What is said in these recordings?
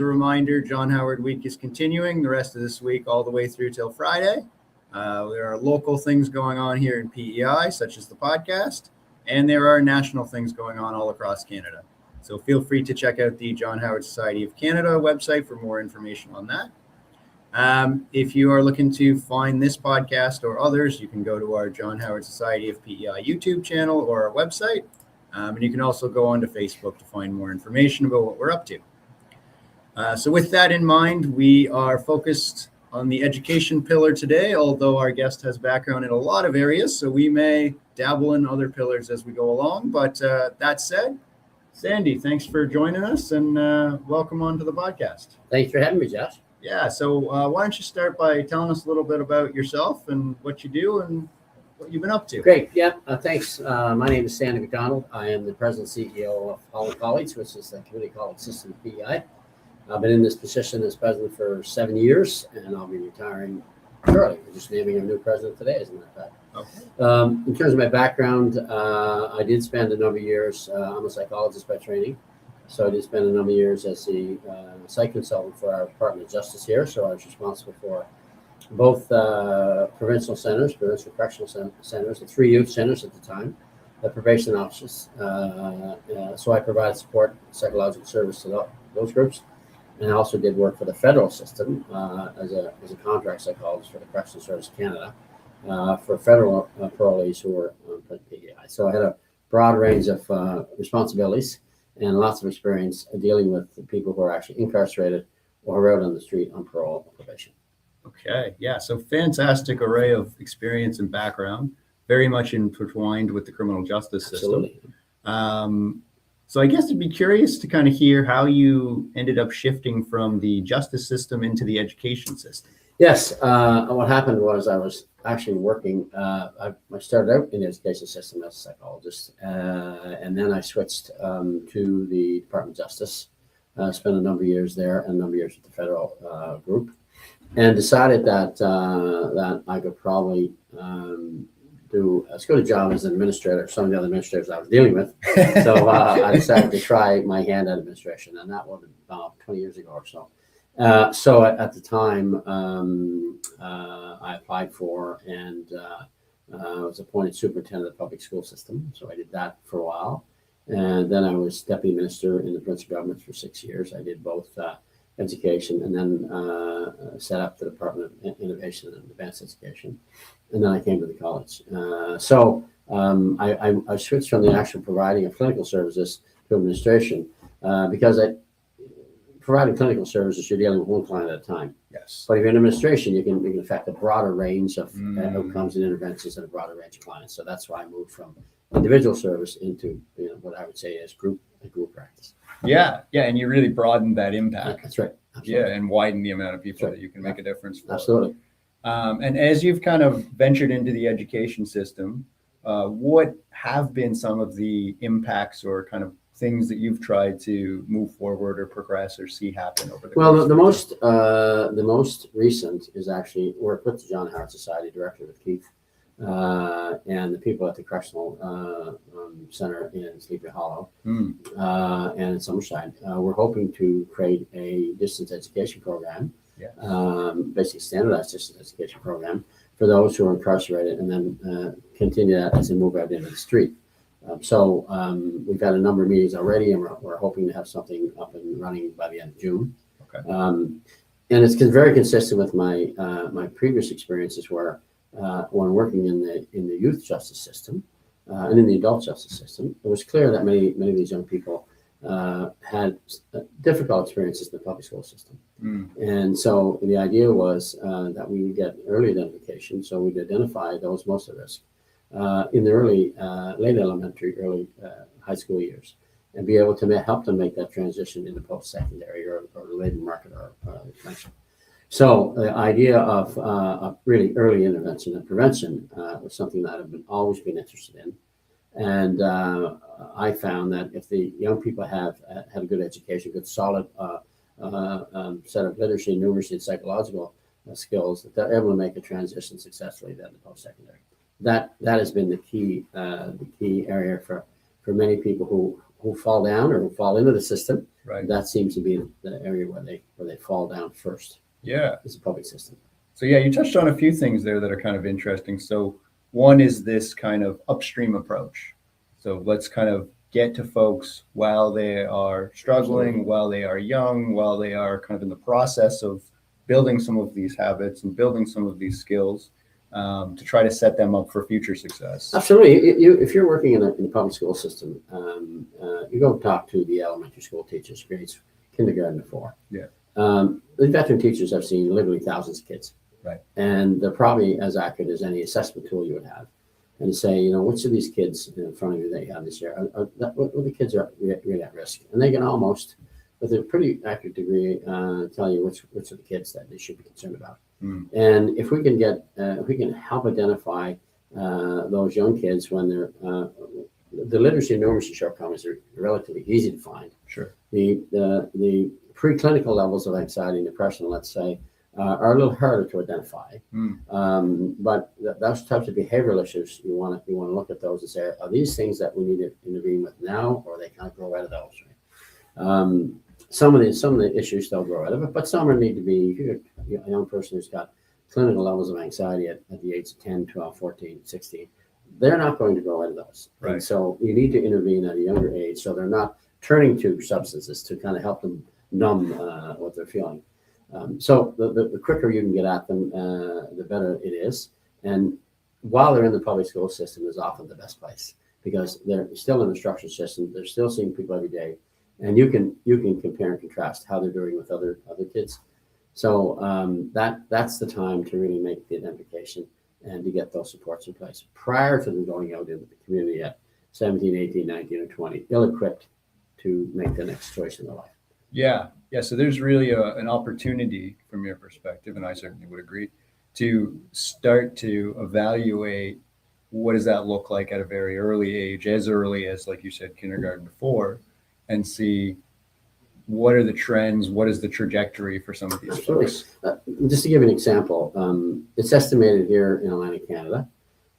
A reminder, John Howard Week is continuing the rest of this week all the way through till Friday. There are local things going on here in PEI, such as the podcast, and there are national things going on all across Canada. So feel free to check out the John Howard Society of Canada website for more information on that. If you are looking to find this podcast or others, you can go to our John Howard Society of PEI YouTube channel or our website. And you can also go onto Facebook to find more information about what we're up to. So with that in mind, we are focused on the education pillar today, although our guest has background in a lot of areas, so we may dabble in other pillars as we go along. But that said, Sandy, thanks for joining us and welcome onto the podcast. Thanks for having me, Josh. Yeah, so why don't you start by telling us a little bit about yourself and what you do and what you've been up to. Great, yeah, thanks. My name is Sandy MacDonald. I am the president and CEO of Holland College, which is the community college system of PEI. I've been in this position as president for 7 years, and I'll be retiring shortly. We're just naming a new president today, as a matter of fact. Okay. In terms of my background, I did spend a number of years, I'm a psychologist by training, so I did spend a number of years as the psych consultant for our Department of Justice here, so I was responsible for both provincial correctional centers, the 3 youth centers at the time, the probation offices. So I provided support, psychological service to those groups. And I also did work for the federal system as a contract psychologist for the Correctional Service Canada for federal parolees who were on PEI. So I had a broad range of responsibilities and lots of experience dealing with the people who are actually incarcerated or out on the street on parole or probation. Okay, yeah, so fantastic array of experience and background, very much intertwined with the criminal justice system. Absolutely. So I guess I'd be curious to kind of hear how you ended up shifting from the justice system into the education system. Yes, what happened was I was actually working, I started out in the education system as a psychologist, and then I switched to the Department of Justice, spent a number of years there and a number of years with the federal group, and decided that I could probably do as good a job as an administrator, some of the other administrators I was dealing with. So I decided to try my hand at administration, and that was about 20 years ago or so. So at the time, I applied for and was appointed superintendent of the public school system. So I did that for a while. And then I was deputy minister in the provincial government for 6 years. I did both education and then set up the Department of Innovation and Advanced Education. And then I came to the college. I switched from the actual providing of clinical services to administration because providing clinical services, you're dealing with one client at a time. Yes. But if you're in administration, you can affect a broader range of outcomes and interventions and a broader range of clients. So that's why I moved from individual service into what I would say is group practice. Yeah, and you really broadened that impact. That's right. Absolutely. Yeah, and widened the amount of people that you can make a difference for. Absolutely. And as you've kind of ventured into the education system, what have been some of the impacts or kind of things that you've tried to move forward or progress or see happen over the Well, the most recent is actually work with the John Howard Society directly with Keith and the people at the Correctional Center in Sleepy Hollow and in Summerside. We're hoping to create a distance education program. Basically standardized distance education program for those who are incarcerated, and then continue that as they move out into the street. So we've had a number of meetings already, and we're hoping to have something up and running by the end of June. Okay. And it's very consistent with my my previous experiences, where when working in the youth justice system and in the adult justice system, it was clear that many of these young people had difficult experiences in the public school system. And so the idea was that we would get early identification, so we'd identify those most at risk in the late elementary, early high school years, and be able to help them make that transition into post-secondary or the labor market or connection. So the idea of really early intervention and prevention was something that I've always been interested in. And I found that if the young people have had a good education, good solid set of literacy, numeracy, and psychological skills, that they're able to make a transition successfully then to post-secondary. That has been the key area for many people who fall down or who fall into the system Right. That seems to be the area where they fall down first. Yeah. Is the public system. So yeah, you touched on a few things there that are kind of interesting. So one is this kind of upstream approach. So let's kind of get to folks while they are struggling, Absolutely. while they are young, while they are kind of in the process of building some of these habits and building some of these skills, to try to set them up for future success. Absolutely. If you're working in the public school system, you go talk to the elementary school teachers, grades kindergarten to 4. Yeah. The veteran teachers I've seen literally thousands of kids. Right. And they're probably as accurate as any assessment tool you would have. And say, which of these kids in front of you that you have this year, what the kids are really at risk? And they can almost, with a pretty accurate degree, tell you which of the kids that they should be concerned about. And if we can help identify those young kids when they're the literacy and numeracy shortcomings are relatively easy to find. Sure. The preclinical levels of anxiety and depression, let's say, are a little harder to identify. But those types of behavioral issues, you want to look at those and say, are these things that we need to intervene with now, or they can't grow out of those? Right? Some of the issues they'll grow out of it, but some need to be. If you're a young person who's got clinical levels of anxiety at the age of 10, 12, 14, 16, they're not going to grow out of those. Right. And so you need to intervene at a younger age so they're not turning to substances to kind of help them numb what they're feeling. So the quicker you can get at them, the better it is. And while they're in the public school system is often the best place because they're still in the structured system. They're still seeing people every day. And you can compare and contrast how they're doing with other kids. So that's the time to really make the identification and to get those supports in place prior to them going out into the community at 17, 18, 19, or 20, ill-equipped to make the next choice in their life. Yeah. So there's really an opportunity from your perspective, and I certainly would agree, to start to evaluate what does that look like at a very early age, as early as, like you said, kindergarten to 4, and see what are the trends, what is the trajectory for some of these folks. Just to give an example, it's estimated here in Atlantic Canada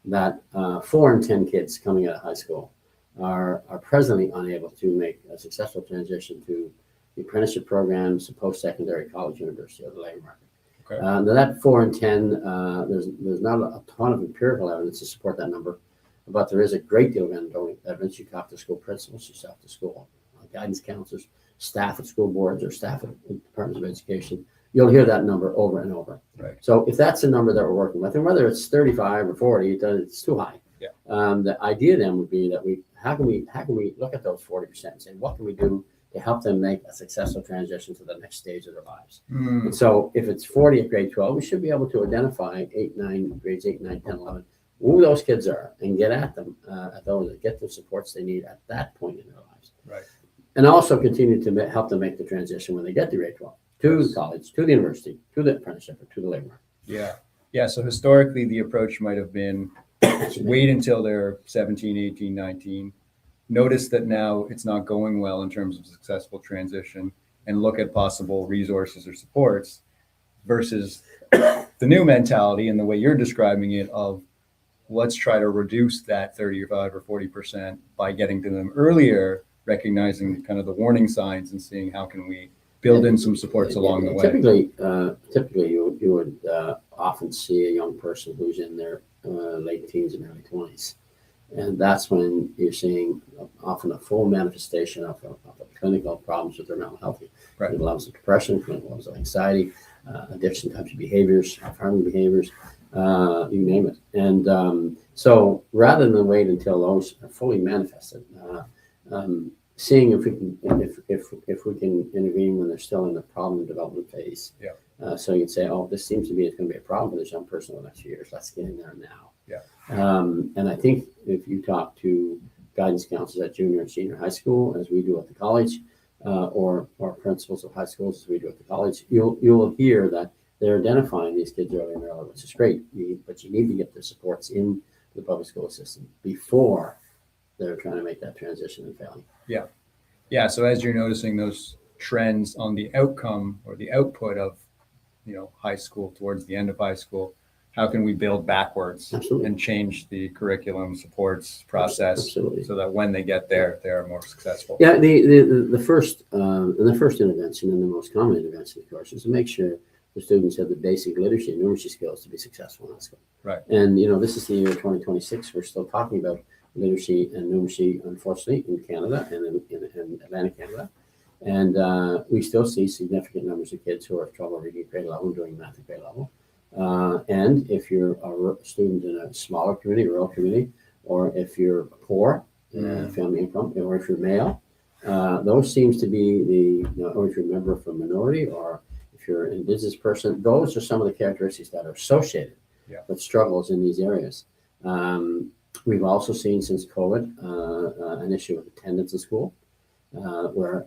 that 4 in 10 kids coming out of high school are presently unable to make a successful transition to the apprenticeship programs, the post-secondary college, university, or the labor market. Okay. Now that 4 in 10, there's not a ton of empirical evidence to support that number, but there is a great deal of anecdotal evidence. You talk to school principals, you talk to school guidance counselors, staff at school boards, or staff at departments of education. You'll hear that number over and over. Right. So if that's the number that we're working with, and whether it's 35 or 40, it's too high. Yeah. The idea then would be that how can we look at those 40% and say, what can we do to help them make a successful transition to the next stage of their lives? And so if it's 40 at grade 12, we should be able to identify grades 8, 9, 10, 11, who those kids are, and get at them, get the supports they need at that point in their lives. Right. And also continue to help them make the transition when they get to grade 12, to college, to the university, to the apprenticeship, or to the labor market. Yeah. So historically, the approach might have been wait until they're 17, 18, 19, notice that now it's not going well in terms of successful transition, and look at possible resources or supports, versus the new mentality and the way you're describing it of let's try to reduce that 35 or 40% by getting to them earlier, recognizing kind of the warning signs and seeing how can we build in some supports along the way. Typically you would often see a young person who's in their late teens and early 20s. And that's when you're seeing often a full manifestation of clinical problems with their mental health. Right. Clinical levels of depression, clinical levels of anxiety, addiction types of behaviors, harming behaviors, you name it. And so rather than wait until those are fully manifested, seeing if we can intervene when they're still in the problem development phase. Yeah. So you'd say, oh, this seems to be it's going to be a problem for this young person in the next few years. Let's get in there now. Yeah. And I think if you talk to guidance counselors at junior and senior high school, as we do at the college, or principals of high schools, as we do at the college, you'll hear that they're identifying these kids early and early, which is great. But you need to get the supports in the public school system before they're trying to make that transition and failing. Yeah. So as you're noticing those trends on the outcome or the output of, high school towards the end of high school, how can we build backwards Absolutely. and change the curriculum supports process Absolutely. so that when they get there, they are more successful. Yeah, the first intervention and the most common intervention, of course, is to make sure the students have the basic literacy and numeracy skills to be successful in high school. Right. And this is the year 2026. We're still talking about literacy and numeracy, unfortunately, in Canada and in Atlantic Canada. And we still see significant numbers of kids who are having trouble reading at grade level, doing math at grade level. And if you're a student in a smaller community, rural community, or if you're poor, family income, or if you're male, those seems to be or if you're a member of a minority, or if you're an indigenous person, those are some of the characteristics that are associated with struggles in these areas. We've also seen since COVID an issue with attendance in school, where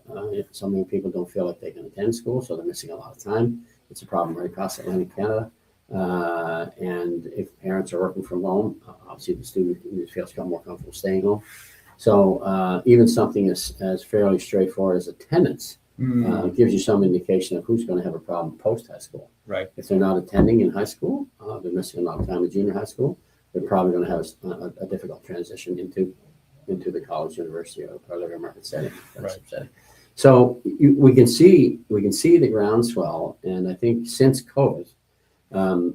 some young people don't feel like they can attend school, so they're missing a lot of time. It's a problem right across Atlantic Canada. And if parents are working from home, obviously the student feels more comfortable staying home. So even something as fairly straightforward as attendance gives you some indication of who's going to have a problem post high school. Right. If they're not attending in high school, they're missing a lot of time in junior high school, they're probably going to have a difficult transition into the college, university, or labor market setting. Right. So we can see the groundswell, and I think since COVID,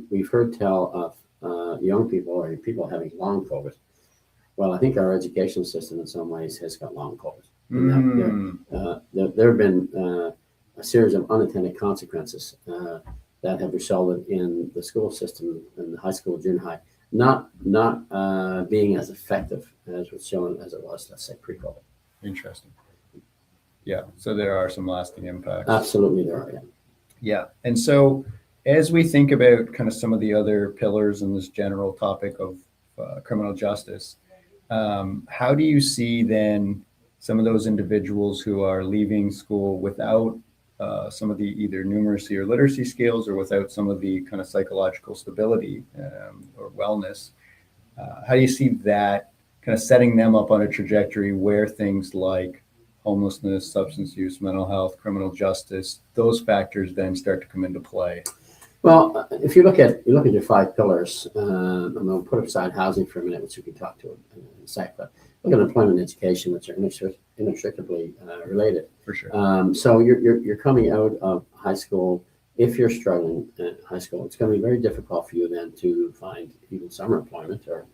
we've heard tell of young people or people having long COVID. Well, I think our education system in some ways has got long COVID. There have been a series of unintended consequences that have resulted in the school system and the high school, junior high, not being as effective as was shown as it was, let's say, pre-COVID. Interesting. Yeah. So there are some lasting impacts. Absolutely, there are. Yeah. And so as we think about kind of some of the other pillars in this general topic of criminal justice, how do you see then some of those individuals who are leaving school without some of the either numeracy or literacy skills, or without some of the kind of psychological stability or wellness? How do you see that kind of setting them up on a trajectory where things like homelessness, substance use, mental health, criminal justice, those factors then start to come into play? Well, if you look at your 5 pillars, I'm going to put aside housing for a minute, which we can talk to in a sec, but look at employment and education, which are inextricably related. For sure. So you're coming out of high school. If you're struggling in high school, it's going to be very difficult for you then to find even summer employment, or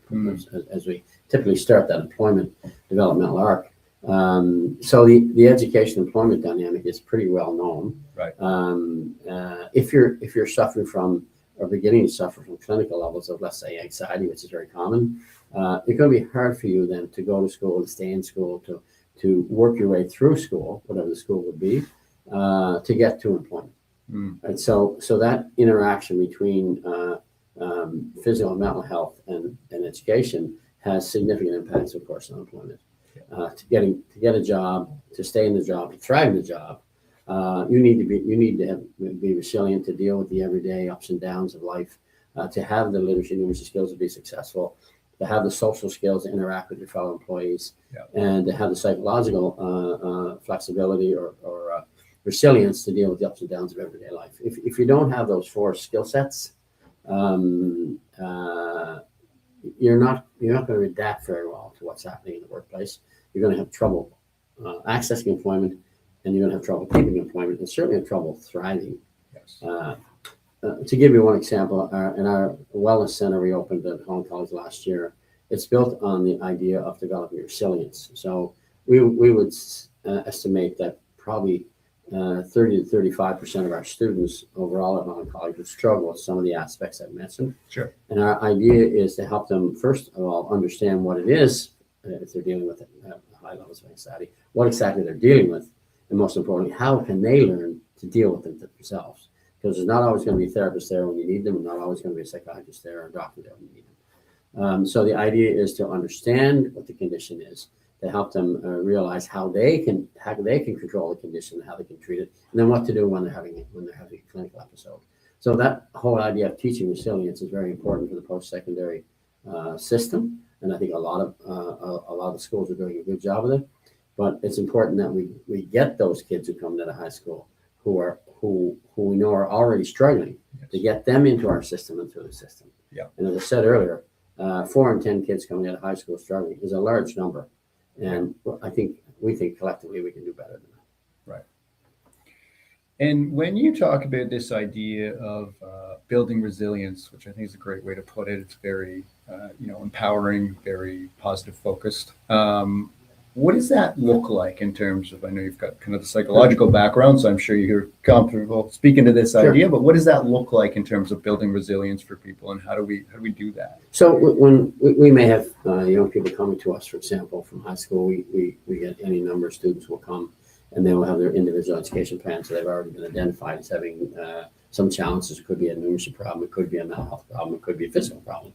as we typically start that employment developmental arc. So the education employment dynamic is pretty well known. Right. If you're suffering from, or beginning to suffer from, clinical levels of, let's say, anxiety, which is very common, it's going to be hard for you then to go to school, to stay in school, to work your way through school, whatever the school would be, to get to employment. And so that interaction between physical and mental health and education has significant impacts, of course, on employment. To get a job, to stay in the job, to thrive in the job, you need to be resilient to deal with the everyday ups and downs of life, to have the literacy, numeracy skills to be successful, to have the social skills to interact with your fellow employees, and to have the psychological flexibility or resilience to deal with the ups and downs of everyday life. If you don't have those 4 skill sets, you're not going to adapt very well to what's happening in the workplace. You're going to have trouble accessing employment, and you're going to have trouble keeping employment, and certainly have trouble thriving. Yes. To give you one example, in our wellness center we opened at Holland College last year, it's built on the idea of developing resilience. So we would estimate that probably 30 to 35% of our students overall at Holland College would struggle with some of the aspects I've mentioned. Sure. And our idea is to help them, first of all, understand what it is, if they're dealing with high levels of anxiety, what exactly they're dealing with, and most importantly, how can they learn to deal with it themselves? Because there's not always going to be a therapist there when you need them, and not always going to be a psychiatrist there or a doctor there when you need them. So the idea is to understand what the condition is, to help them realize how they can control the condition, how they can treat it, and then what to do when they're having a clinical episode. So that whole idea of teaching resilience is very important for the post-secondary system, and I think a lot of the schools are doing a good job of it. But it's important that we get those kids who come to the high school who we know are already struggling, to get them into our system and through the system. Yeah. And as I said earlier, 4 in 10 kids coming out of high school struggling is a large number. And we think collectively we can do better than that. Right. And when you talk about this idea of building resilience, which I think is a great way to put it, it's very, empowering, very positive focused. What does that look like in terms of, I know you've got kind of the psychological background, so I'm sure you're comfortable speaking to this idea, but what does that look like in terms of building resilience for people, and how do we do that? So when we may have young people coming to us, for example, from high school, we get any number of students will come and they will have their individual education plan. So they've already been identified as having some challenges. It could be a numeracy problem, it could be a mental health problem, it could be a physical problem.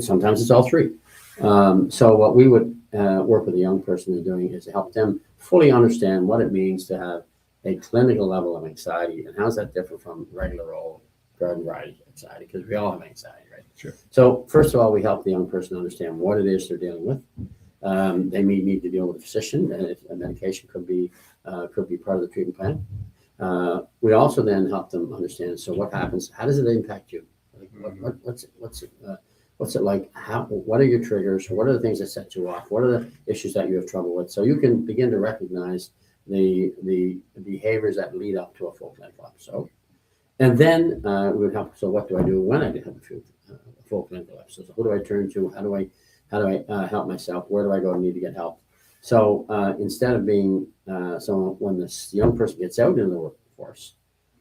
Sometimes it's all three. So what we would work with a young person in doing is to help them fully understand what it means to have a clinical level of anxiety, and how's that different from regular old garden variety anxiety, because we all have anxiety, right? Sure. So first of all, we help the young person understand what it is they're dealing with. They may need to deal with a physician, and a medication could be part of the treatment plan. We also then help them understand, so what happens, how does it impact you? Like, what's it like? What are your triggers? What are the things that set you off? What are the issues that you have trouble with? So you can begin to recognize the behaviors that lead up to a full clinical episode. And then we would help. So what do I do when I have a full clinical episode? So who do I turn to? How do I help myself? Where do I go to need to get help? So instead of being when this young person gets out into the workforce,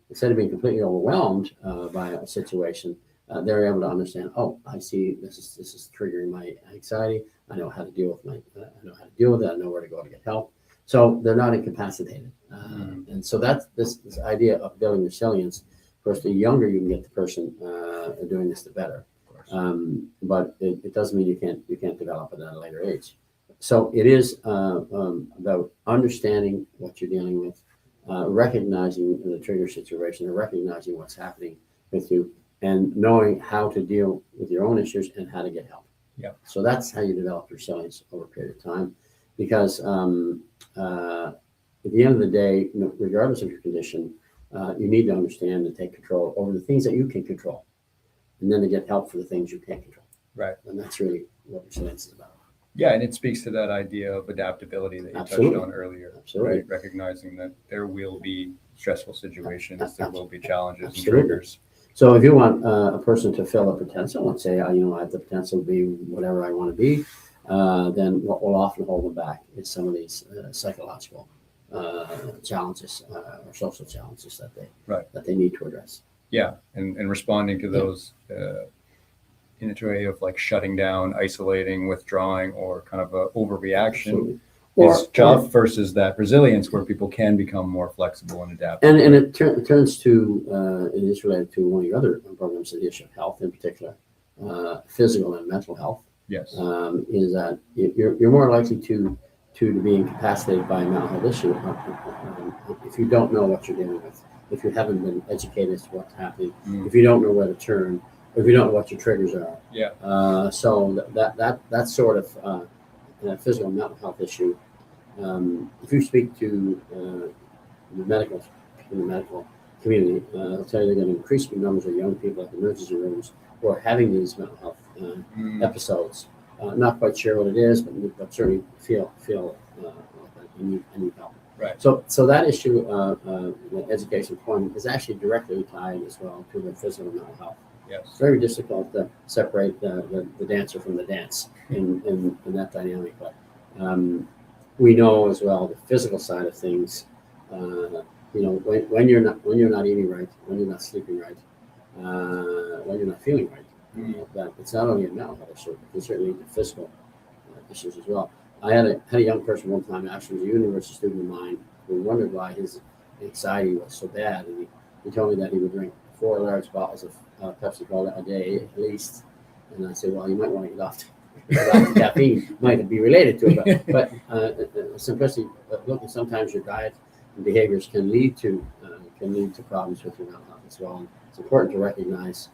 instead of being completely overwhelmed by a situation, they're able to understand. Oh, I see. This is triggering my anxiety. I know how to deal with it. I know where to go to get help. So they're not incapacitated. And so that's this idea of building resilience. Of course, the younger you can get the person doing this, the better. But it doesn't mean you can't develop it at a later age. So it is about understanding what you're dealing with, recognizing the trigger situation, and recognizing what's happening with you, and knowing how to deal with your own issues and how to get help. Yeah. So that's how you develop resilience over a period of time, because at the end of the day, regardless of your condition, you need to understand and take control over the things that you can control, and then to get help for the things you can't control. Right. And that's really what resilience is about. Yeah, and it speaks to that idea of adaptability that you Absolutely. touched on earlier. Absolutely. Right? Recognizing that there will be stressful situations, there will be challenges Absolutely. and triggers. So if you want a person to fill a potential, let's say, I have the potential to be whatever I want to be, then what will often hold them back is some of these psychological challenges or social challenges that they need to address. Yeah, and responding to those in a way of like shutting down, isolating, withdrawing, or kind of a overreaction is tough versus that resilience where people can become more flexible and adapt. And it turns to, it is related to one of your other programs, the issue of health in particular, physical and mental health. Yes. Is that you're more likely to be incapacitated by a mental health issue if you don't know what you're dealing with, if you haven't been educated as to what's happening, if you don't know where to turn, if you don't know what your triggers are. Yeah. So that sort of physical and mental health issue, if you speak to the medical community, they'll tell you they're going to increase the numbers of young people at the emergency rooms who are having these mental health episodes. Not quite sure what it is, but certainly feel like I need help. Right. So that issue, the education point, is actually directly tied as well to the physical and mental health. Yes. It's very difficult to separate the dancer from the dance in that dynamic. But we know as well the physical side of things. When you're not eating right, when you're not sleeping right, when you're not feeling right, that it's not only a mental health issue, but certainly the physical issues as well. I had a young person one time, actually was a university student of mine, who wondered why his anxiety was so bad, and he told me that he would drink 4 large bottles of Pepsi Cola a day at least. And I said, well, you might want to get off the caffeine. Might be related to it, but simplicity. Look, sometimes your diet and behaviors can lead to problems with your mental health as well. And it's important to recognize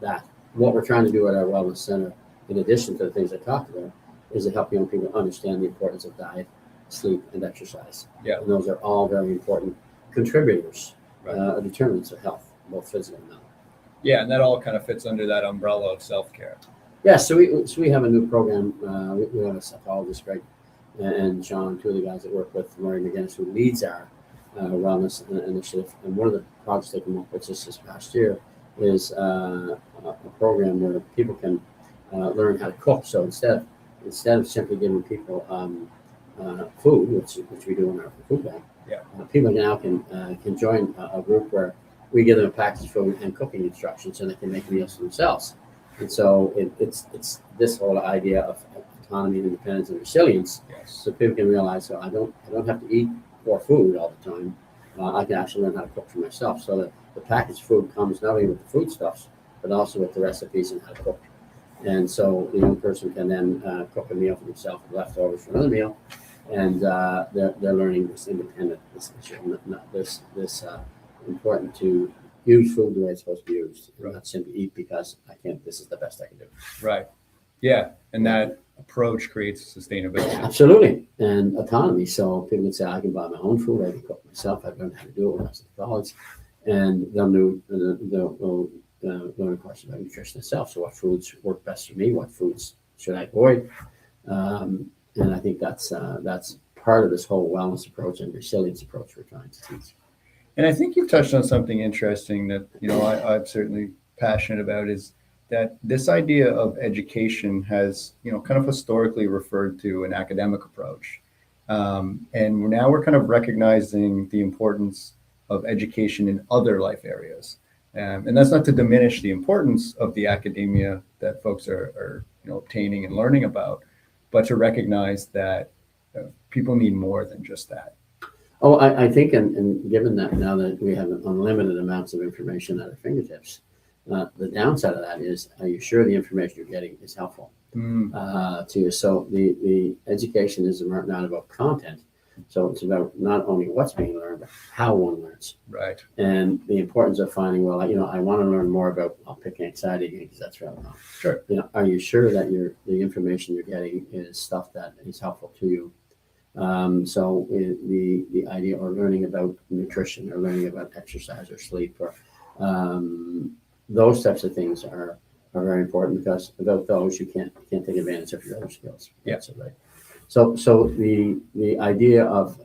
that what we're trying to do at our wellness center, in addition to the things I talked about, is to help young people understand the importance of diet, sleep, and exercise. Yeah. And those are all very important contributors, determinants of health, both physical and mental. Yeah, and that all kind of fits under that umbrella of self-care. Yeah, so we have a new program. We have a psychologist, Greg, and Sean, two of the guys that work with Murray McGinnis, who leads our wellness initiative. And one of the projects they came up with just this past year is a program where people can learn how to cook. So instead of simply giving people food, which we do in our food bank, people now can join a group where we give them a package of food and cooking instructions, so they can make meals for themselves. And so it's this whole idea of autonomy, independence, and resilience. Yes. So people can realize, so I don't have to eat for food all the time. I can actually learn how to cook for myself. So that the packaged food comes not only with the foodstuffs, but also with the recipes and how to cook. And so the young person can then cook a meal for themselves, leftovers for another meal, and they're learning this independent, this important to use food the way it's supposed to be used, and not simply eat because I can't. This is the best I can do. Right. Yeah, and that approach creates sustainability. Absolutely, and autonomy. So people can say, I can buy my own food, I can cook myself. I've learned how to do it when I was in college, and they'll learn, of course, about nutrition itself. So what foods work best for me? What foods should I avoid? And I think that's part of this whole wellness approach and resilience approach we're trying to teach. And I think you've touched on something interesting that I'm certainly passionate about, is that this idea of education has kind of historically referred to an academic approach, and now we're kind of recognizing the importance of education in other life areas, and that's not to diminish the importance of the academia that folks are obtaining and learning about, but to recognize that people need more than just that. Oh, I think, and given that now that we have unlimited amounts of information at our fingertips, the downside of that is, are you sure the information you're getting is helpful to you? So the education is not about content. So it's about not only what's being learned, but how one learns. Right. And the importance of finding, well, I want to learn more about, I'll pick anxiety again because that's relevant. Sure. Are you sure that the information you're getting is stuff that is helpful to you? So the idea, or learning about nutrition, or learning about exercise or sleep, or those types of things are very important, because without those you can't take advantage of your other skills. Yeah. That's right. So the idea of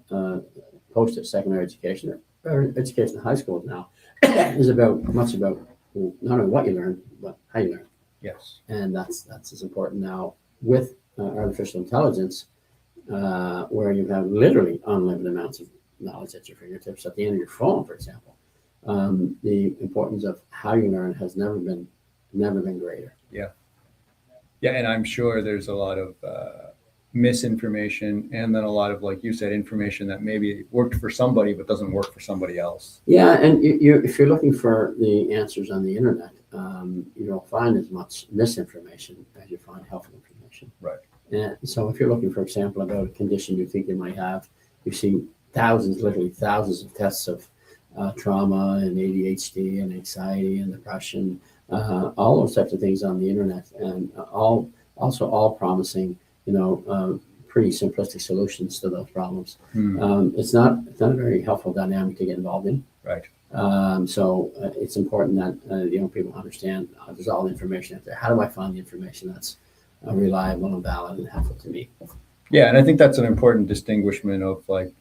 post-secondary education, or education in high school now, is much about not only what you learn, but how you learn. Yes. And that's as important now with artificial intelligence, where you have literally unlimited amounts of knowledge at your fingertips at the end of your phone, for example. The importance of how you learn has never been greater. Yeah. Yeah, and I'm sure there's a lot of misinformation, and then a lot of, like you said, information that maybe worked for somebody but doesn't work for somebody else. Yeah, and if you're looking for the answers on the internet, you don't find as much misinformation as you find helpful information. Right. And so if you're looking, for example, about a condition you think you might have, you see literally thousands of tests of trauma and ADHD and anxiety and depression, all those types of things on the internet, and all promising, pretty simplistic solutions to those problems. It's not a very helpful dynamic to get involved in. Right. So it's important that young people understand there's all the information out there. How do I find the information that's reliable and valid and helpful to me? Yeah, and I think that's an important distinguishment of like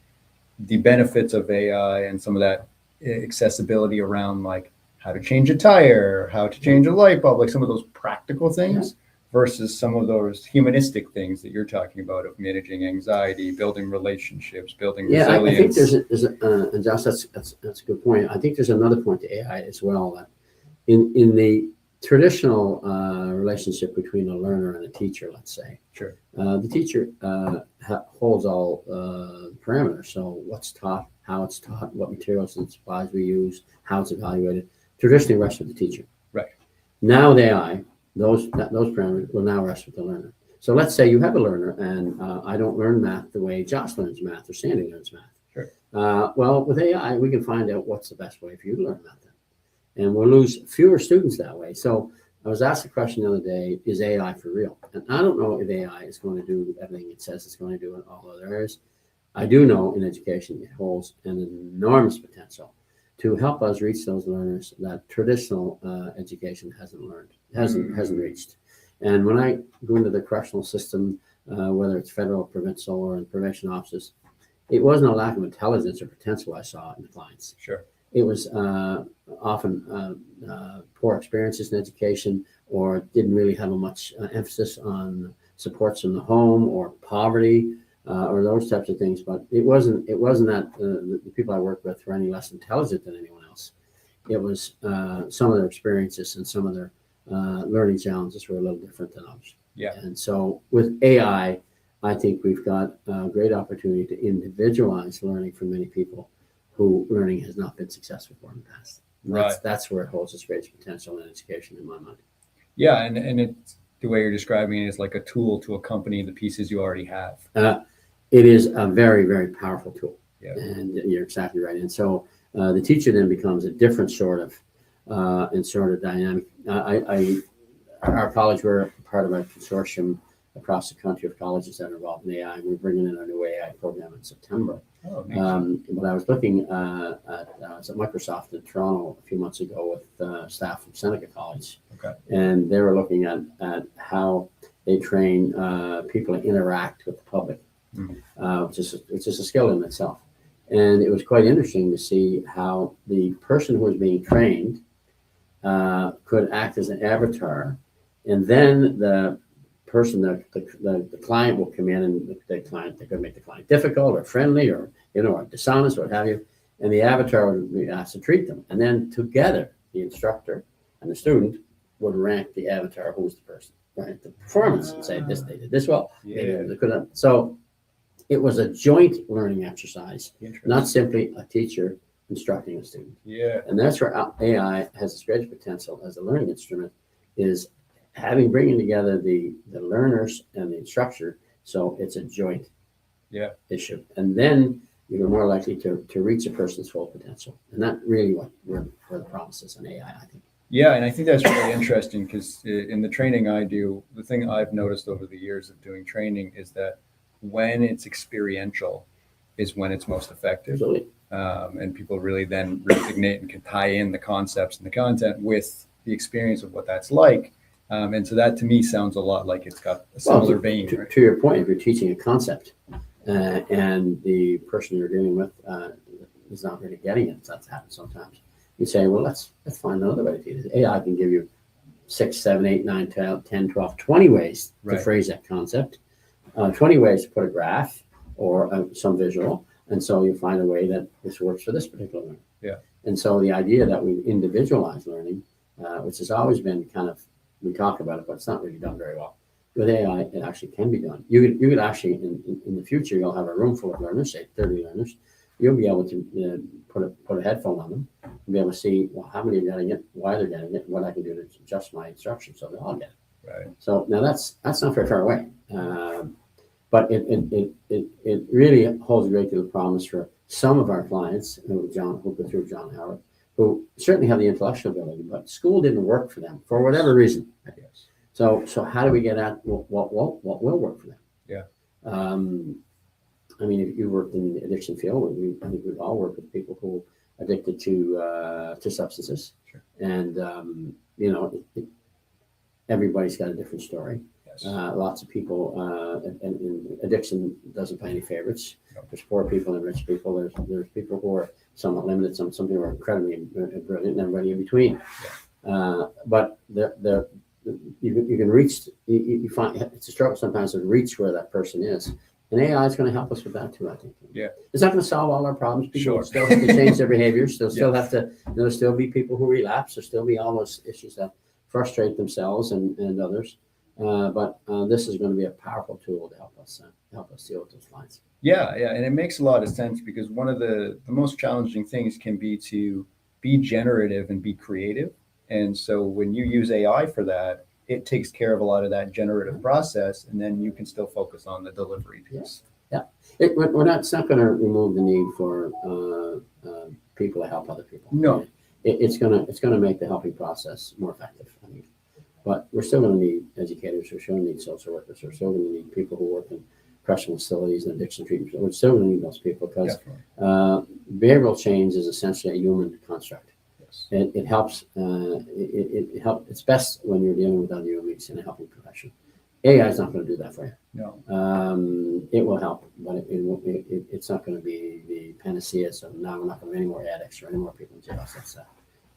the benefits of AI and some of that accessibility around, like how to change a tire, how to change a light bulb, like some of those practical things, versus some of those humanistic things that you're talking about, of managing anxiety, building relationships, building resilience. I think there's and Josh, that's a good point. I think there's another point to AI as well, that in the traditional relationship between a learner and a teacher, let's say, sure, the teacher holds all parameters. So what's taught, how it's taught, what materials and supplies we use, how it's evaluated, traditionally rests with the teacher. Right. Now with AI, those parameters will now rest with the learner. So let's say you have a learner, and I don't learn math the way Josh learns math or Sandy learns math. Sure. Well, with AI, we can find out what's the best way for you to learn math. And we'll lose fewer students that way. So I was asked a question the other day, is AI for real? And I don't know if AI is going to do everything it says it's going to do in all other areas. I do know in education it holds an enormous potential to help us reach those learners that traditional education hasn't reached. And when I go into the correctional system, whether it's federal, provincial, or in prevention offices, it wasn't a lack of intelligence or potential I saw in the clients. Sure. It was often poor experiences in education, or didn't really have much emphasis on supports in the home, or poverty, or those types of things. But it wasn't that the people I worked with were any less intelligent than anyone else. It was some of their experiences and some of their learning challenges were a little different than others. Yeah. And so with AI, I think we've got a great opportunity to individualize learning for many people who learning has not been successful for in the past. Right. That's where it holds its greatest potential in education, in my mind. Yeah, and it's the way you're describing it is like a tool to accompany the pieces you already have. It is a very, very powerful tool. Yeah. And you're exactly right. And so the teacher then becomes a different sort of dynamic. Our college, we're part of a consortium across the country of colleges that are involved in AI. We're bringing in our new AI program in September. Oh, But I was looking I was at Microsoft in Toronto a few months ago with staff from Seneca College. Okay. And they were looking at how they train people to interact with the public, which is a skill in itself. And it was quite interesting to see how the person who was being trained could act as an avatar, and then the person, the client will come in, and they could make the client difficult or friendly or or dishonest or what have you, and the avatar would be asked to treat them, and then together the instructor and the student would rank the avatar, who was the person, right, the performance, and say they did this well, they couldn't. So it was a joint learning exercise, not simply a teacher instructing a student. Yeah. And that's where AI has its greatest potential as a learning instrument, is bringing together the learners and the instructor, so it's a joint issue. And then you're more likely to reach a person's full potential. And that's really where the promise is in AI, I think. Yeah, and I think that's really interesting, because in the training I do, the thing I've noticed over the years of doing training is that when it's experiential is when it's most effective. Absolutely. And people really then resonate and can tie in the concepts and the content with the experience of what that's like. And so that to me sounds a lot like it's got a similar vein. To, right? to your point, if you're teaching a concept and the person you're dealing with is not really getting it, that's happened sometimes. You say, well, let's find another way to teach it. AI can give you 6, 7, 8, 9, 10, 12, 20 ways to phrase that concept, 20 ways to put a graph or some visual. And so you find a way that this works for this particular learner. Yeah. And so the idea that we individualize learning, which has always been kind of, we talk about it, but it's not really done very well. With AI, it actually can be done. You could actually, in the future, you'll have a room full of learners, say 30 learners. You'll be able to put a headphone on them and be able to see, well, how many are getting it, why they're getting it, what I can do to adjust my instructions so they all get it. Right. So now that's not very far away. But it really holds a great deal of promise for some of our clients who go through John Howard, who certainly have the intellectual ability, but school didn't work for them for whatever reason. Yes. So how do we get at what will work for them? Yeah. I mean, if you worked in the addiction field, I think we've all worked with people who are addicted to substances. Sure. And everybody's got a different story. Yes. Lots of people, and addiction doesn't play any favorites. Nope. There's poor people and rich people. There's people who are somewhat limited. Some people are incredibly brilliant, and everybody in between. Yeah. But you can reach. You find it's a struggle sometimes to reach where that person is, and AI is going to help us with that too, I think. Yeah. It's not going to solve all our problems. People Sure. still have to change their behaviors. They'll still have to. There'll still be people who relapse. There'll still be all those issues that frustrate themselves and others. But this is going to be a powerful tool to help us deal with those lines. Yeah, and it makes a lot of sense, because one of the most challenging things can be to be generative and be creative. And so when you use AI for that, it takes care of a lot of that generative process, and then you can still focus on the delivery piece. Yeah. It's not going to remove the need for people to help other people. No. It's going to make the helping process more effective, I think. But we're still going to need educators. We're still going to need social workers. We're still going to need people who work in correctional facilities and addiction treatment. We're still going to need those people, because behavioral change is essentially a human construct. Yes. It helps. It's best when you're dealing with other human beings in a helping profession. AI is not going to do that for you. No. It will help, but it's not going to be the panacea. So now we're not going to have any more addicts or any more people in jail. That's not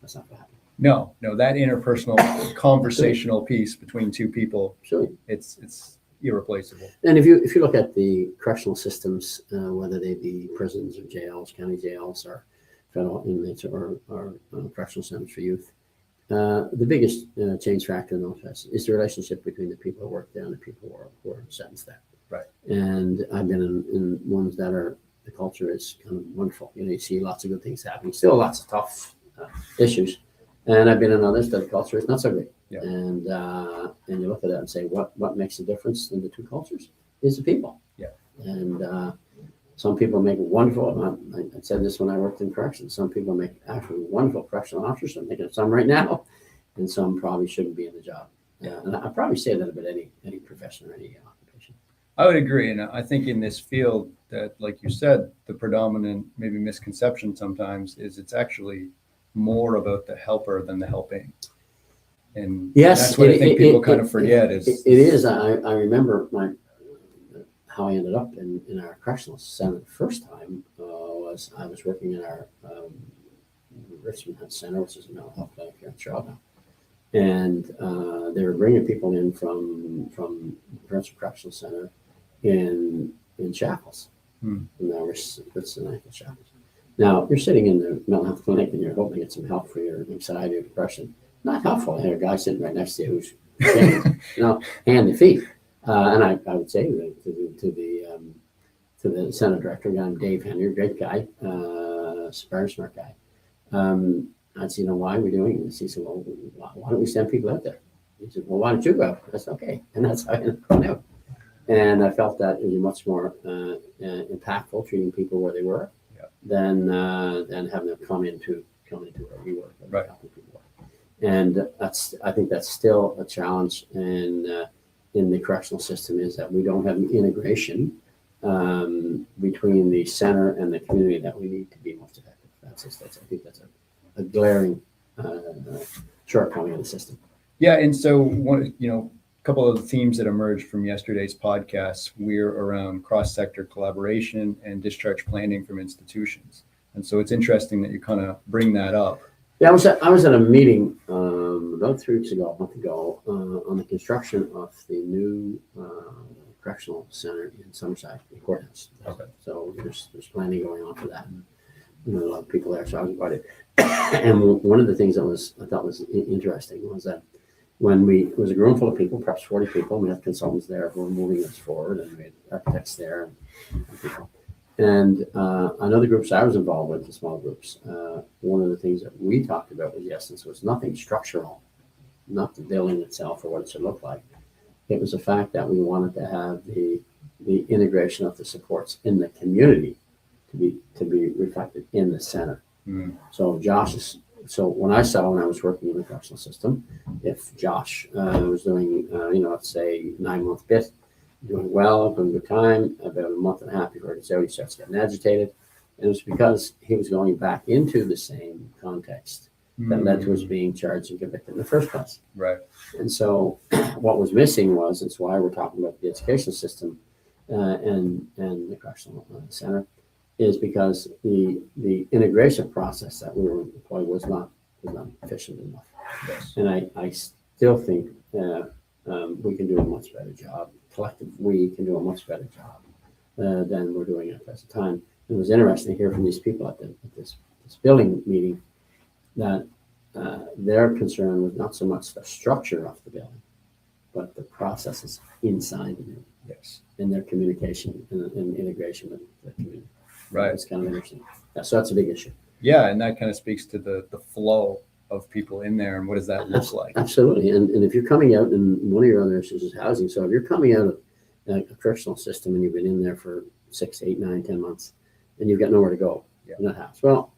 going to happen. No, that interpersonal conversational piece between two people, Sure. it's irreplaceable. And if you look at the correctional systems, whether they be prisons or jails, county jails, or federal inmates or correctional centers for youth, the biggest change factor in those places is the relationship between the people who work there and the people who are sentenced there. Right. And I've been in ones that the culture is kind of wonderful. You see lots of good things happening. Still lots of tough issues. And I've been in others that the culture is not so great. Yeah. And you look at that and say, what makes a difference in the two cultures is the people. Yeah. And some people make wonderful. I said this when I worked in corrections. Some people make actually wonderful correctional officers. I'm thinking of some right now, and some probably shouldn't be in the job. And I probably say that about any profession or any occupation. I would agree, and I think in this field that, like you said, the predominant maybe misconception sometimes is it's actually more about the helper than the helping. And yes, that's what I think people kind of forget. It is. I remember how I ended up in our correctional center the first time was I was working in our Richmond Health Center, which is a mental health clinic here in Toronto, and they were bringing people in from the Provincial Correctional Center in shackles. And now we're in ankle shackles. Now you're sitting in the mental health clinic and you're hoping to get some help for your anxiety or depression. Not helpful. I had a guy sitting right next to you who's hand and feet. And I would say to the center director, a guy named Dave Henry, great guy, very smart guy. I'd say, why are we doing this? He said, well, why don't we send people out there? He said, well, why don't you go out? I said, okay. And that's how I ended up going out. And I felt that it was much more impactful treating people where they were than having them come into where we were. Right. And I think that's still a challenge in the correctional system, is that we don't have an integration between the center and the community that we need to be most effective. I think that's a glaring shortcoming of the system. Yeah, and so a couple of the themes that emerged from yesterday's podcast we're around cross-sector collaboration and discharge planning from institutions. And so it's interesting that you kind of bring that up. Yeah, I was at a meeting about 3 weeks ago, a month ago, on the construction of the new correctional center in Summerside, the courthouse. Okay. So there's planning going on for that, and a lot of people there. So I was invited. And one of the things I thought was interesting was that it was a room full of people, perhaps 40 people. We had consultants there who were moving us forward, and we had architects there and people. And another groups I was involved with, the small groups, one of the things that we talked about was the essence was nothing structural, not the building itself or what it should look like. It was the fact that we wanted to have the integration of the supports in the community to be reflected in the center. So when I was working in the correctional system, if Josh was doing, let's say 9-month bit, doing well, having a good time, about a month and a half before he starts getting agitated. And it was because he was going back into the same context that led to his being charged and convicted in the first place. Right. And so what was missing was, it's why we're talking about the education system and the correctional center, is because the integration process that we were employed was not efficient enough. Yes. And I still think we can do a much better job. Collective, we can do a much better job than we're doing at the present time. It was interesting to hear from these people at this building meeting that their concern was not so much the structure of the building, but the processes inside the building. Yes. And their communication and integration with the community. Right. It's kind of interesting. Yeah, so that's a big issue. Yeah, and that kind of speaks to the flow of people in there, and what does that look like? Absolutely. And if you're coming out, and one of your other issues is housing. So if you're coming out of a correctional system and you've been in there for 6, 8, 9, 10 months, and you've got nowhere to go in that house, well,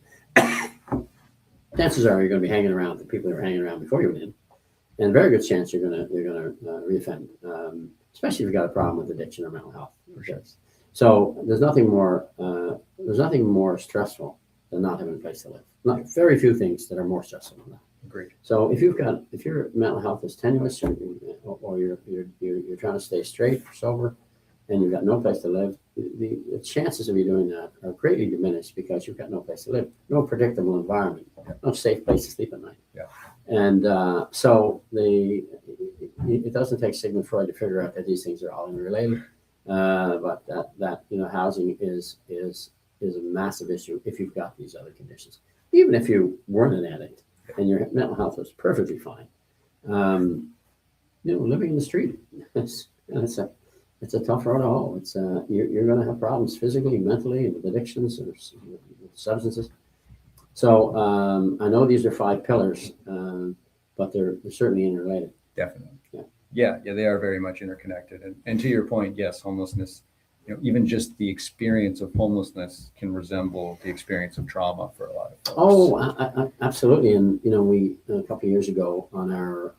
chances are you're going to be hanging around with the people who were hanging around before you went in, and a very good chance you're going to reoffend, especially if you've got a problem with addiction or mental health. For sure. So there's nothing more stressful than not having a place to live. Not very few things that are more stressful than that. Agreed. So if your mental health is tenuous, or you're trying to stay straight or sober, and you've got no place to live, the chances of you doing that are greatly diminished because you've got no place to live, no predictable environment, no safe place to sleep at night. Yeah. And so it doesn't take Sigmund Freud to figure out that these things are all interrelated, but that housing is a massive issue if you've got these other conditions. Even if you weren't an addict and your mental health was perfectly fine, living in the street, it's a tough road to hoe. It's you're going to have problems physically, mentally, with addictions or with substances. So I know these are 5 pillars, but they're certainly interrelated. Definitely. Yeah. Yeah, they are very much interconnected. And to your point, yes, homelessness, even just the experience of homelessness can resemble the experience of trauma for a lot of folks. Oh, absolutely. And we a couple of years ago on our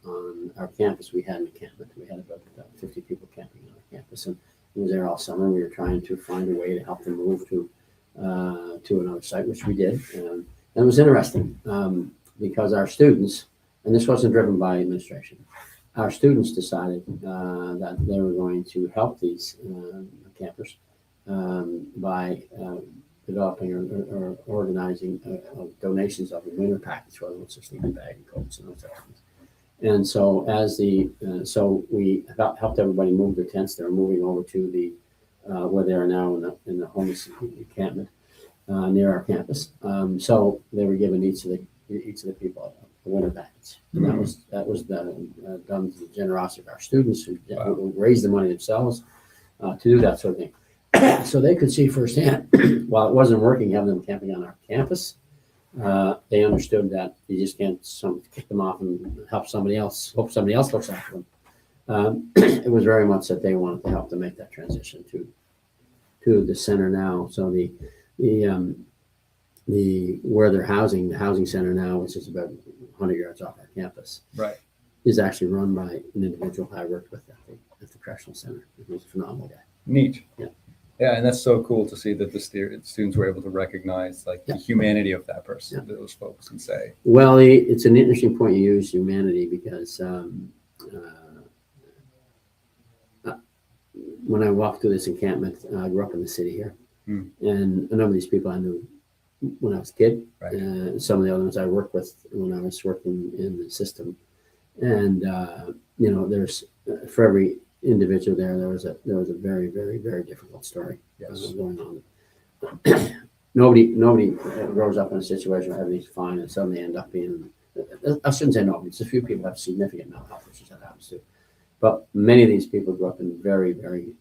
campus, we had an encampment. We had about 50 people camping on our campus, and we was there all summer. We were trying to find a way to help them move to another site, which we did. And it was interesting because our students, and this wasn't driven by administration, our students decided that they were going to help these campers by developing or organizing donations of a winter package, whether it's a sleeping bag and coats and those types of things. And so so we helped everybody move their tents. They were moving over to the where they are now in the homeless encampment near our campus. So they were given each of the people a winter package, and that was done to the generosity of our students who raised the money themselves to do that sort of thing. So they could see firsthand, while it wasn't working having them camping on our campus, they understood that you just can't kick them off and help somebody else, hope somebody else looks after them. It was very much that they wanted to help to make that transition to the center now. So the where they're housing, the housing center now, which is about 100 yards off our campus, right, is actually run by an individual I worked with at the correctional center. He was a phenomenal guy. Neat. Yeah, and that's so cool to see that the students were able to recognize the humanity of that person, those folks, and say. Well, it's an interesting point you use, humanity, because when I walked through this encampment, I grew up in the city here, and a number of these people I knew when I was a kid, right. Some of the other ones I worked with when I was working in the system, and there's for every individual there was a very, very, very difficult story going on. Nobody grows up in a situation where everything's fine and suddenly end up being. I shouldn't say nobody. Just a few people have significant mental health issues that happens to, but many of these people grew up in very, very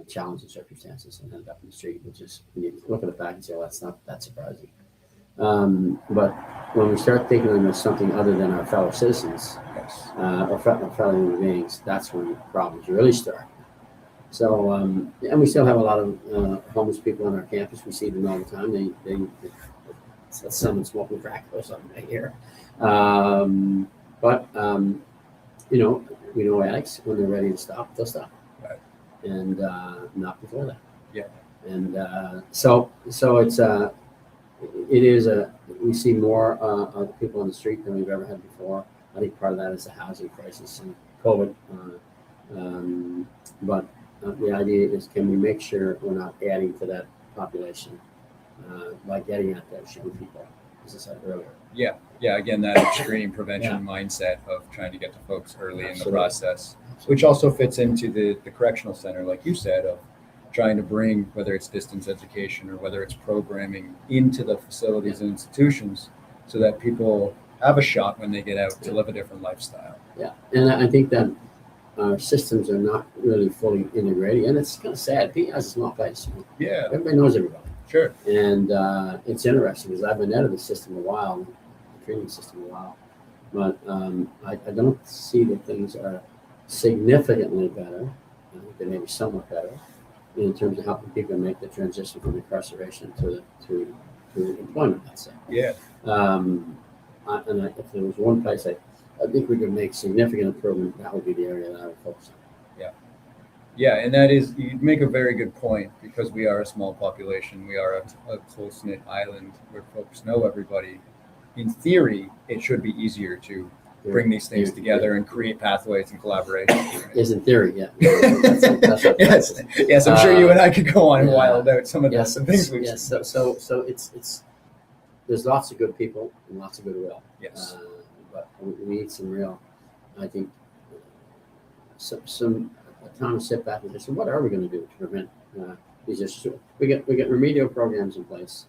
challenging circumstances and ended up in the street, which is, when you look at it back and say, well, that's not that surprising. But when we start thinking of them as something other than our fellow citizens or fellow human beings, that's when problems really start. So, and we still have a lot of homeless people on our campus. We see them all the time. They someone smoking crack or something right here. But we know addicts, when they're ready to stop, they'll stop. Right. And not before that. Yeah. And so it's we see more people on the street than we've ever had before. I think part of that is the housing crisis and COVID. But the idea is, can we make sure we're not adding to that population by getting at those young people, as I said earlier. Yeah. Again, that extreme prevention mindset of trying to get to folks early in the process, which also fits into the correctional center, like you said, of trying to bring, whether it's distance education or whether it's programming, into the facilities and institutions so that people have a shot when they get out to live a different lifestyle. Yeah, and I think that our systems are not really fully integrated, and it's kind of sad. PEI is a small place. Yeah. Everybody knows everybody. Sure. And it's interesting because I've been out of the system a while, the training system a while, but I don't see that things are significantly better. I think they may be somewhat better in terms of helping people make the transition from incarceration to employment, let's say. Yeah. If there was one place I think we could make significant improvement, that would be the area that I would focus on. Yeah. Yeah, and that is, you make a very good point, because we are a small population. We are a close-knit island where folks know everybody. In theory, it should be easier to bring these things together and create pathways and collaboration. Right? Is in theory, yeah. Yes, I'm sure you and I could go on and wild out some of the things we've seen. So it's there's lots of good people and lots of goodwill. Yes. But we need some real, I think, some time to sit back and say, so what are we going to do to prevent these issues? We get remedial programs in place.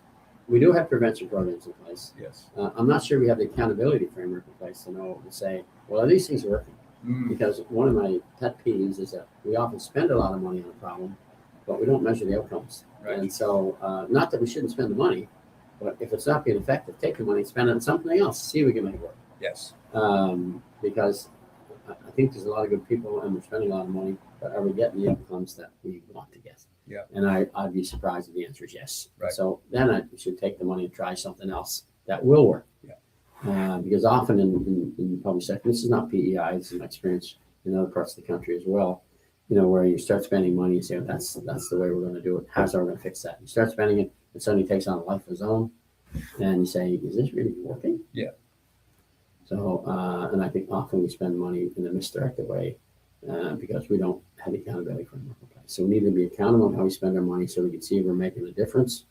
We do have prevention programs in place. Yes. I'm not sure we have the accountability framework in place to know to say, well, are these things working? Because one of my pet peeves is that we often spend a lot of money on a problem, but we don't measure the outcomes. Right. And so, not that we shouldn't spend the money, but if it's not being effective, take the money, spend it on something else, see if we can make it work. Yes. Because I think there's a lot of good people and we're spending a lot of money, but are we getting the outcomes that we want to get? Yeah. And I'd be surprised if the answer is yes. Right. So then I should take the money and try something else that will work. Yeah. Because often in the public sector, this is not PEI, this is my experience in other parts of the country as well, where you start spending money, you say, well, that's the way we're going to do it. How's our going to fix that? You start spending it, it suddenly takes on a life of its own. And you say, is this really working? Yeah. So, and I think often we spend money in a misdirected way because we don't have accountability framework in place. So we need to be accountable on how we spend our money so we can see if we're making a difference.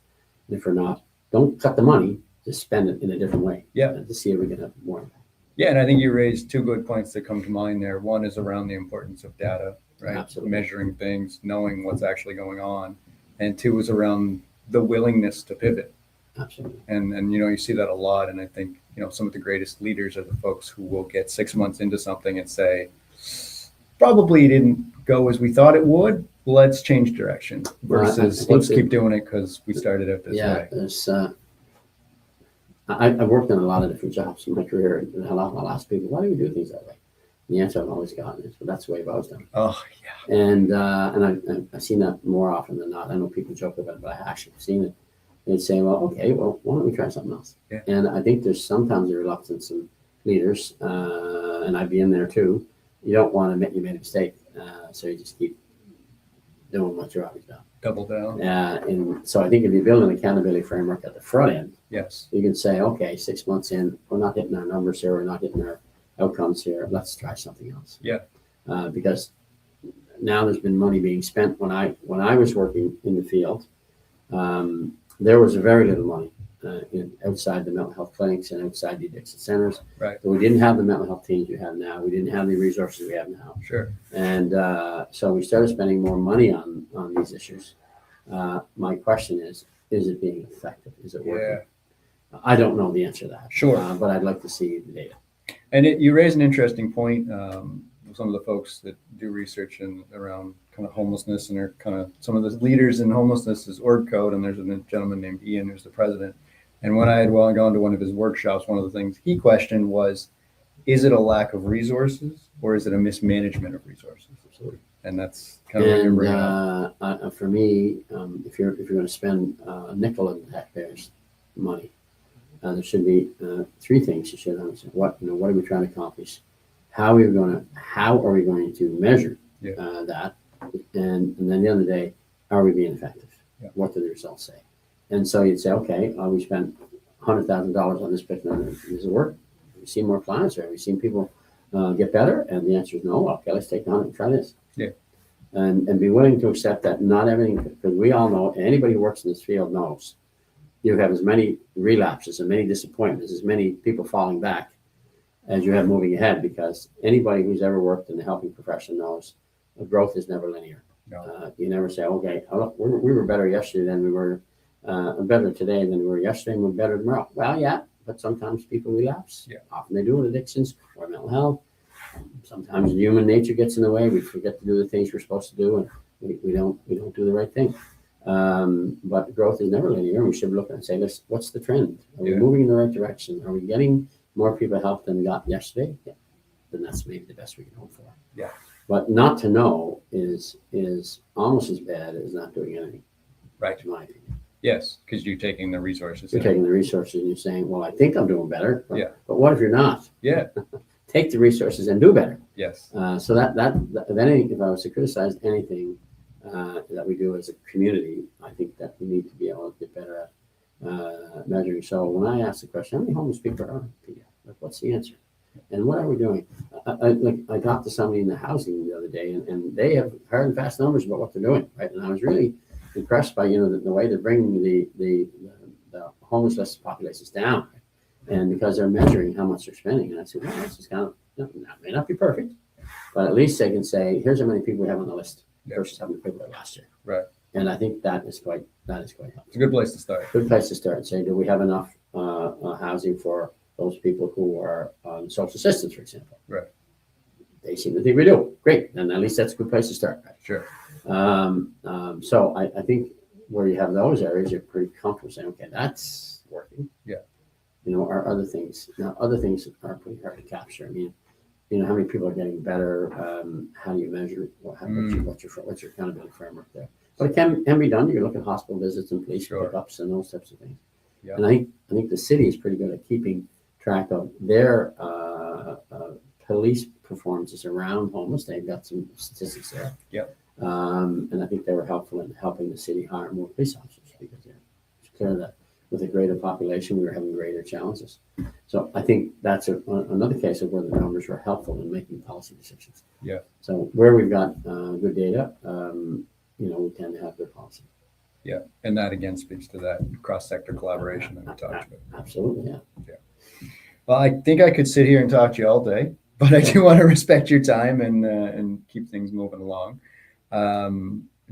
And if we're not, don't cut the money, just spend it in a different way. Yeah. To see if we can have more impact. Yeah, and I think you raised two good points that come to mind there. One is around the importance of data, right? Absolutely. Measuring things, knowing what's actually going on. And two is around the willingness to pivot. Absolutely. And you see that a lot. And I think, some of the greatest leaders are the folks who will get 6 months into something and say, probably didn't go as we thought it would. Let's change direction versus let's keep doing it because we started out this way. Yeah, there's, I've worked in a lot of different jobs in my career, and a lot of my last people, why do we do things that way? And the answer I've always gotten is, well, that's the way I've always done it. Oh, yeah. And I've seen that more often than not. I know people joke about it, but I actually have seen it. They'd say, well, okay, well, why don't we try something else? Yeah. And I think there's sometimes a reluctance in leaders, and I'd be in there too. You don't want to admit you made a mistake, so you just keep doing what you're always done. Double down. And so I think if you build an accountability framework at the front end, yes, you can say, okay, 6 months in, we're not hitting our numbers here, we're not hitting our outcomes here. Let's try something else. Yeah. Because now there's been money being spent. When I was working in the field, there was very little money outside the mental health clinics and outside the addiction centers. Right. So we didn't have the mental health teams we have now. We didn't have the resources we have now. Sure. And so we started spending more money on these issues. My question is it being effective? Is it working? Yeah. I don't know the answer to that. Sure. But I'd like to see the data. And you raise an interesting point. Some of the folks that do research around kind of homelessness and are kind of some of the leaders in homelessness is org code. And there's a gentleman named Ian who's the president. And when I had gone to one of his workshops, one of the things he questioned was, is it a lack of resources or is it a mismanagement of resources? Absolutely. And that's kind of what you're bringing up. For me, if you're going to spend a nickel of the taxpayers' money, there should be three things you should understand. What are we trying to accomplish? How are we going to measure that? And then the other day, are we being effective? Yeah. What do the results say? And so you'd say, okay, we spent $100,000 on this particular. Does it work? Have we seen more clients, or have we seen people get better? And the answer is no. Okay, let's take down and try this. Yeah. And be willing to accept that not everything, because we all know, and anybody who works in this field knows, you have as many relapses and many disappointments, as many people falling back as you have moving ahead, because anybody who's ever worked in the helping profession knows growth is never linear. No. You never say, okay, we were better yesterday than we were, better today than we were yesterday, and we're better tomorrow. Well, yeah, but sometimes people relapse. Yeah. Often they do with addictions or mental health. Sometimes human nature gets in the way. We forget to do the things we're supposed to do, and we don't do the right thing. But growth is never linear. We should look and say, what's the trend? Are we moving in the right direction? Are we getting more people help than we got yesterday? Yeah. Then that's maybe the best we can hope for. Yeah. But not to know is almost as bad as not doing anything. Right. In my opinion. Yes, because you're taking the resources. You're taking the resources and you're saying, well, I think I'm doing better. But, Yeah. But what if you're not? Yeah. take the resources and do better. Yes. So that if anything, if I was to criticize anything that we do as a community, I think that we need to be able to get better at measuring. So when I ask the question, how many homeless people are there? Like, what's the answer? And what are we doing? I talked to somebody in the housing the other day, and they have hard and fast numbers about what they're doing, right? And I was really impressed by the way they're bringing the homeless populations down, and because they're measuring how much they're spending. And I said, well, this is kind of, that may not be perfect, but at least they can say, here's how many people we have on the list versus how many people there last year. Right. And I think that is quite helpful. It's a good place to start. Good place to start. Say, do we have enough housing for those people who are on social assistance, for example? Right. They seem to think we do. Great. And at least that's a good place to start. Right? Sure. So I think where you have those areas, you're pretty comfortable saying, okay, that's working. Yeah. Are other things. Now, other things are pretty hard to capture. I mean, how many people are getting better? How do you measure? What's your accountability framework there? But it can be done. You can look at hospital visits and police pickups and those types of things. Yeah. And I think the city is pretty good at keeping track of their police performances around homeless. They've got some statistics there. Yep. And I think they were helpful in helping the city hire more police officers because it's clear that with a greater population, we were having greater challenges. So I think that's another case of where the numbers were helpful in making policy decisions. Yeah. So where we've got good data, we tend to have good policy. Yeah, and that again speaks to that cross-sector collaboration that we talked about. Absolutely, yeah. Yeah. Well, I think I could sit here and talk to you all day, but I do want to respect your time and keep things moving along.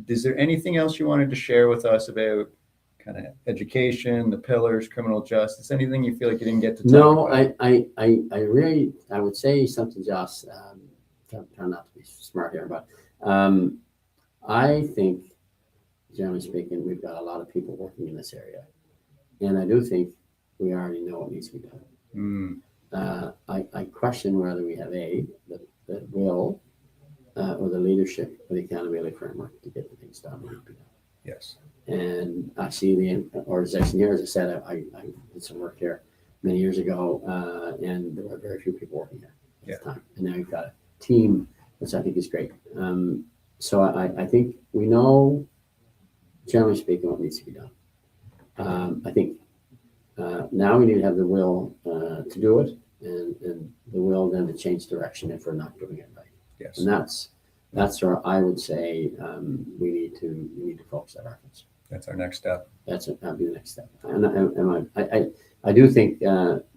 Is there anything else you wanted to share with us about kind of education, the pillars, criminal justice, anything you feel like you didn't get to talk about? I would say something, Josh, try not to be smart here, but I think, generally speaking, we've got a lot of people working in this area. And I do think we already know what needs to be done. I question whether we have the will or the leadership or the accountability framework to get the things done that need to be done. Yes. And I see the organization here. As I said, I did some work here many years ago, and there were very few people working here at the time. And now you've got a team, which I think is great. So I think we know, generally speaking, what needs to be done. I think now we need to have the will to do it, and the will then to change direction if we're not doing it right. Yes. And that's where I would say we need to focus our efforts. That's our next step. That'd be the next step. And I do think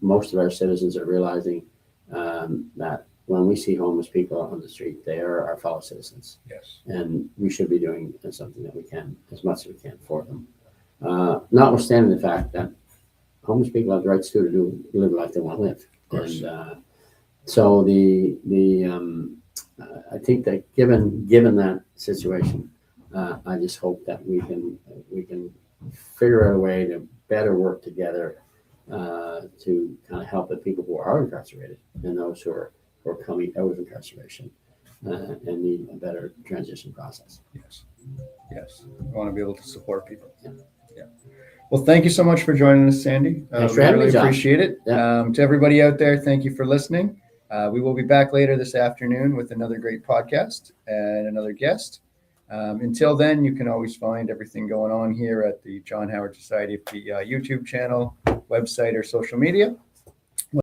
most of our citizens are realizing that when we see homeless people on the street, they are our fellow citizens. Yes. And we should be doing something that we can, as much as we can, for them. Notwithstanding the fact that homeless people have the rights to live the life they want to live. And so I think that given that situation, I just hope that we can figure out a way to better work together to kind of help the people who are incarcerated and those who are coming out of incarceration and need a better transition process. Yes. I want to be able to support people. Yeah. Well, thank you so much for joining us, Sandy. Thanks for having me, Josh. Appreciate it. Yeah. To everybody out there, thank you for listening. We will be back later this afternoon with another great podcast and another guest. Until then, you can always find everything going on here at the John Howard Society of PEI YouTube channel, website, or social media.